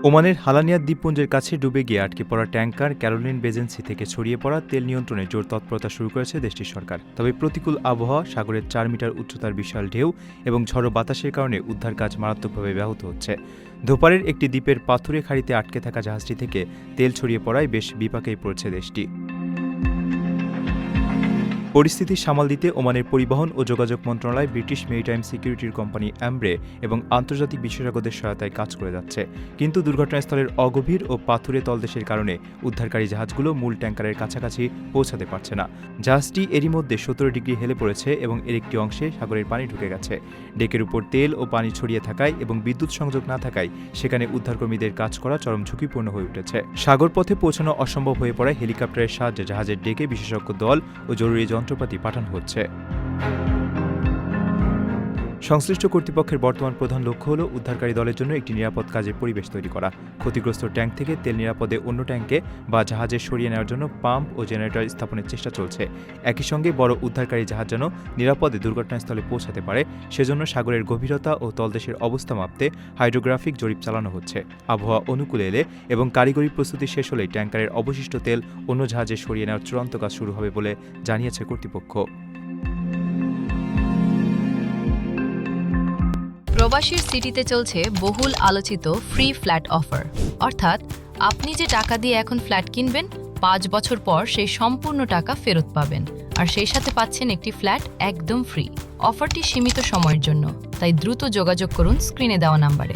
ওমানের হালানিয়া দ্বীপপুঞ্জের কাছে ডুবে গিয়ে আটকে পড়া ট্যাঙ্কার ক্যারোলিন বেজেন্সি থেকে ছড়িয়ে পড়া তেল নিয়ন্ত্রণে জোর তৎপরতা শুরু করেছে দেশটির সরকার। তবে প্রতিকূল আবহাওয়া, সাগরের ৪ মিটার উচ্চতার বিশাল ঢেউ এবং ঝড়ো বাতাসের কারণে উদ্ধার কাজ মারাত্মকভাবে ব্যাহত হচ্ছে। ধোপারের একটি দ্বীপের পাথুরে খাড়িতে আটকে থাকা জাহাজটি থেকে তেল ছড়িয়ে পড়ায় বেশ বিপাকেই পড়েছে দেশটি। পরিস্থিতি সামাল দিতে ওমানের পরিবহন ও যোগাযোগ মন্ত্রণালয় ব্রিটিশ মেরিটাইম সিকিউরিটির কোম্পানি অ্যামব্রে এবং আন্তর্জাতিক বিশেষজ্ঞদের সহায়তায় কাজ করে যাচ্ছে। কিন্তু দুর্ঘটনাস্থলের অগভীর ও পাথুরে তলদেশের কারণে উদ্ধারকারী জাহাজগুলো মূল ট্যাঙ্কারের কাছাকাছি পৌঁছাতে পারছে না। জাহাজটি এরই মধ্যে ১৭ ডিগ্রি হেলে পড়েছে এবং এর একটি অংশে সাগরের পানি ঢুকে গেছে। ডেকের উপর তেল ও পানি ছড়িয়ে থাকায় এবং বিদ্যুৎ সংযোগ না থাকায় সেখানে উদ্ধারকর্মীদের কাজ করা চরম ঝুঁকিপূর্ণ হয়ে উঠেছে। সাগর পথে পৌঁছানো অসম্ভব হয়ে পড়ায় হেলিকপ্টারের সাহায্যে জাহাজের ডেকে বিশেষজ্ঞ দল ও জরুরি যন্ত্রপাতি পাঠানো হচ্ছে। সংশ্লিষ্ট কর্তৃপক্ষের বর্তমান প্রধান লক্ষ্য হল উদ্ধারকারী দলের জন্য একটি নিরাপদ কাজের পরিবেশ তৈরি করা। ক্ষতিগ্রস্ত ট্যাঙ্ক থেকে তেল নিরাপদে অন্য ট্যাঙ্কে বা জাহাজে সরিয়ে নেওয়ার জন্য পাম্প ও জেনারেটর স্থাপনের চেষ্টা চলছে। একই সঙ্গে বড় উদ্ধারকারী জাহাজ যেন নিরাপদে দুর্ঘটনাস্থলে পৌঁছাতে পারে সেজন্য সাগরের গভীরতা ও তলদেশের অবস্থা মাপতে হাইড্রোগ্রাফিক জরিপ চালানো হচ্ছে। আবহাওয়া অনুকূলে এলে এবং কারিগরি প্রস্তুতি শেষ হলেই ট্যাঙ্কারের অবশিষ্ট তেল অন্য জাহাজে সরিয়ে নেওয়ার চূড়ান্ত কাজ শুরু হবে বলে জানিয়েছে কর্তৃপক্ষ। প্রবাসীর সিটিতে চলছে বহুল আলোচিত ফ্রি ফ্ল্যাট অফার, অর্থাৎ আপনি যে টাকা দিয়ে এখন ফ্ল্যাট কিনবেন ৫ বছর পর সেই সম্পূর্ণ টাকা ফেরত পাবেন, আর সেই সাথে পাচ্ছেন একটি ফ্ল্যাট একদম ফ্রি। অফারটি সীমিত সময়ের জন্য, তাই দ্রুত যোগাযোগ করুন স্ক্রিনে দেওয়া নাম্বারে।